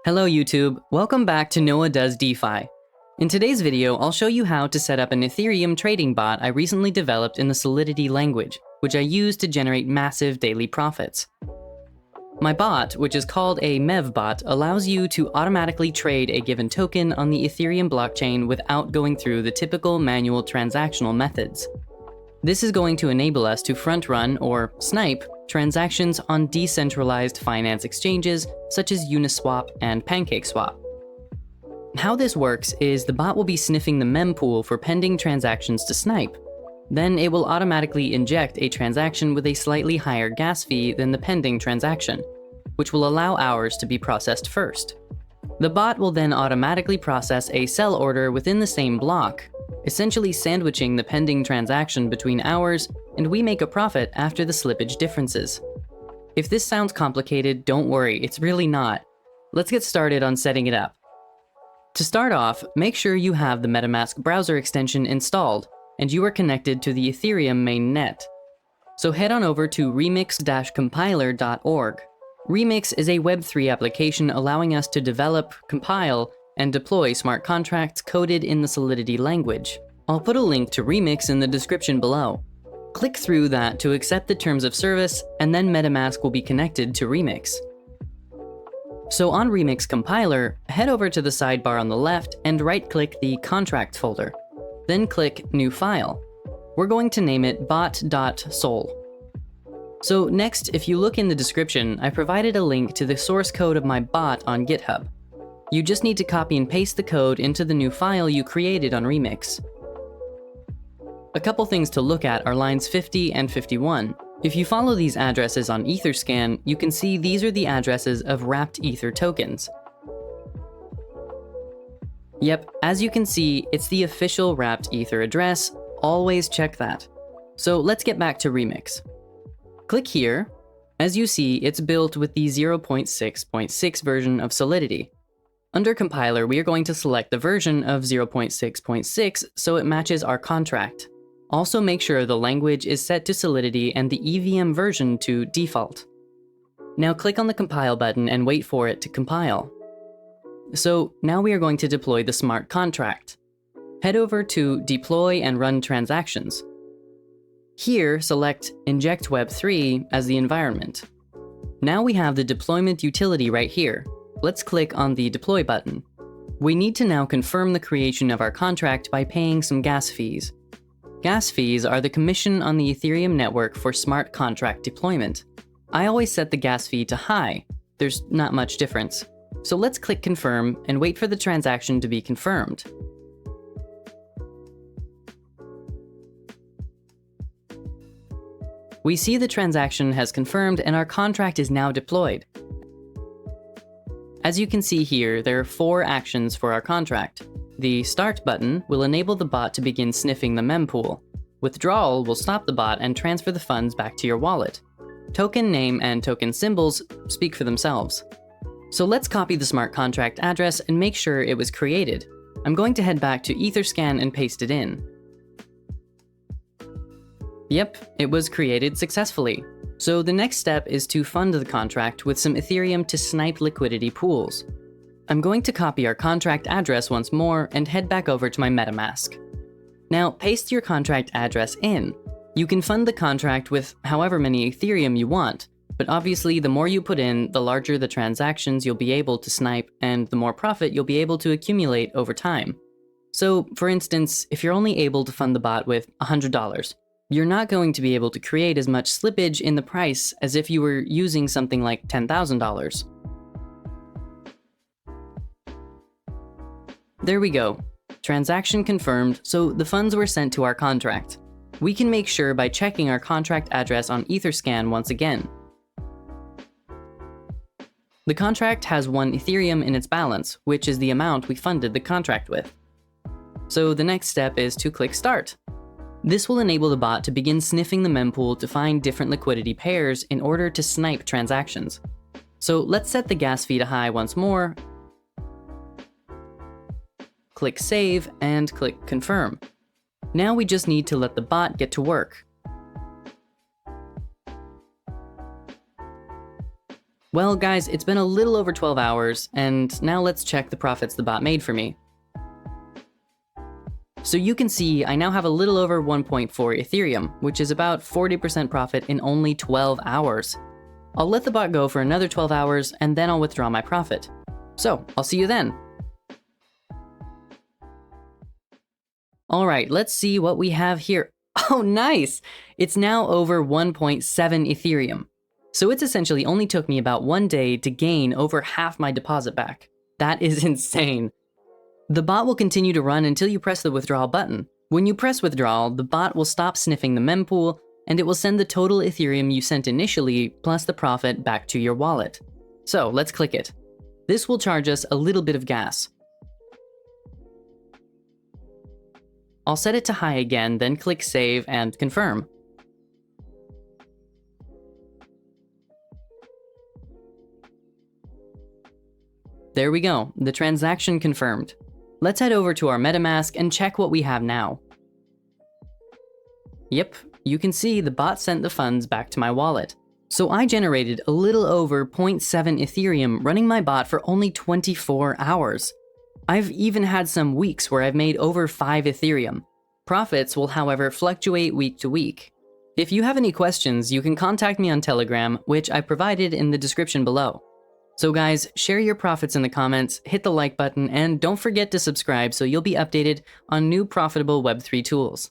Hello YouTube, welcome back to Noah Does DeFi. In today's video, I'll show you how to set up an Ethereum trading bot I recently developed in the Solidity language, which I use to generate massive daily profits. My bot, which is called a MEV Bot, allows you to automatically trade a given token on the Ethereum blockchain without going through the typical manual transactional methods. This is going to enable us to front-run, or snipe, transactions on decentralized finance exchanges such as Uniswap and PancakeSwap. How this works is the bot will be sniffing the mempool for pending transactions to snipe. Then it will automatically inject a transaction with a slightly higher gas fee than the pending transaction, which will allow ours to be processed first. The bot will then automatically process a sell order within the same block, essentially sandwiching the pending transaction between ours, and we make a profit after the slippage differences. If this sounds complicated, don't worry, it's really not. Let's get started on setting it up. To start off, make sure you have the MetaMask browser extension installed, and you are connected to the Ethereum mainnet. So head on over to remix-compiler.org. Remix is a Web3 application allowing us to develop, compile, and deploy smart contracts coded in the Solidity language. I'll put a link to Remix in the description below. Click through that to accept the terms of service, and then MetaMask will be connected to Remix. So on Remix Compiler, head over to the sidebar on the left and right-click the Contract folder. Then click New File. We're going to name it bot.sol. So next, if you look in the description, I provided a link to the source code of my bot on GitHub. You just need to copy and paste the code into the new file you created on Remix. A couple things to look at are lines 50 and 51. If you follow these addresses on Etherscan, you can see these are the addresses of wrapped Ether tokens. Yep, as you can see, it's the official wrapped Ether address. Always check that. So let's get back to Remix. Click here. As you see, it's built with the 0.6.6 version of Solidity. Under Compiler, we are going to select the version of 0.6.6 so it matches our contract. Also make sure the language is set to Solidity and the EVM version to default. Now click on the Compile button and wait for it to compile. So now we are going to deploy the smart contract. Head over to Deploy and Run Transactions. Here, select Inject Web3 as the environment. Now we have the deployment utility right here. Let's click on the Deploy button. We need to now confirm the creation of our contract by paying some gas fees. Gas fees are the commission on the Ethereum network for smart contract deployment. I always set the gas fee to high. There's not much difference. So let's click Confirm and wait for the transaction to be confirmed. We see the transaction has confirmed and our contract is now deployed. As you can see here, there are 4 actions for our contract. The Start button will enable the bot to begin sniffing the mempool. Withdrawal will stop the bot and transfer the funds back to your wallet. Token name and token symbols speak for themselves. So let's copy the smart contract address and make sure it was created. I'm going to head back to Etherscan and paste it in. Yep, it was created successfully. So the next step is to fund the contract with some Ethereum to snipe liquidity pools. I'm going to copy our contract address once more and head back over to my MetaMask. Now paste your contract address in. You can fund the contract with however many Ethereum you want, but obviously the more you put in, the larger the transactions you'll be able to snipe and the more profit you'll be able to accumulate over time. So for instance, if you're only able to fund the bot with $100, you're not going to be able to create as much slippage in the price as if you were using something like $10,000. There we go. Transaction confirmed, so the funds were sent to our contract. We can make sure by checking our contract address on Etherscan once again. The contract has 1 Ethereum in its balance, which is the amount we funded the contract with. So the next step is to click Start. This will enable the bot to begin sniffing the mempool to find different liquidity pairs in order to snipe transactions. So let's set the gas fee to high once more. Click Save and click Confirm. Now we just need to let the bot get to work. Well, guys, it's been a little over 12 hours, and now let's check the profits the bot made for me. So you can see I now have a little over 1.4 Ethereum, which is about 40% profit in only 12 hours. I'll let the bot go for another 12 hours, and then I'll withdraw my profit. So, I'll see you then. Alright, let's see what we have here. Oh, nice! It's now over 1.7 Ethereum. So it's essentially only took me about 1 day to gain over half my deposit back. That is insane. The bot will continue to run until you press the withdrawal button. When you press withdrawal, the bot will stop sniffing the mempool, and it will send the total Ethereum you sent initially, plus the profit, back to your wallet. So let's click it. This will charge us a little bit of gas. I'll set it to high again, then click save and confirm. There we go, the transaction confirmed. Let's head over to our MetaMask and check what we have now. Yep, you can see the bot sent the funds back to my wallet. So I generated a little over 0.7 Ethereum running my bot for only 24 hours. I've even had some weeks where I've made over 5 Ethereum. Profits will, however, fluctuate week to week. If you have any questions, you can contact me on Telegram, which I provided in the description below. So guys, share your profits in the comments, hit the like button, and don't forget to subscribe so you'll be updated on new profitable Web3 tools.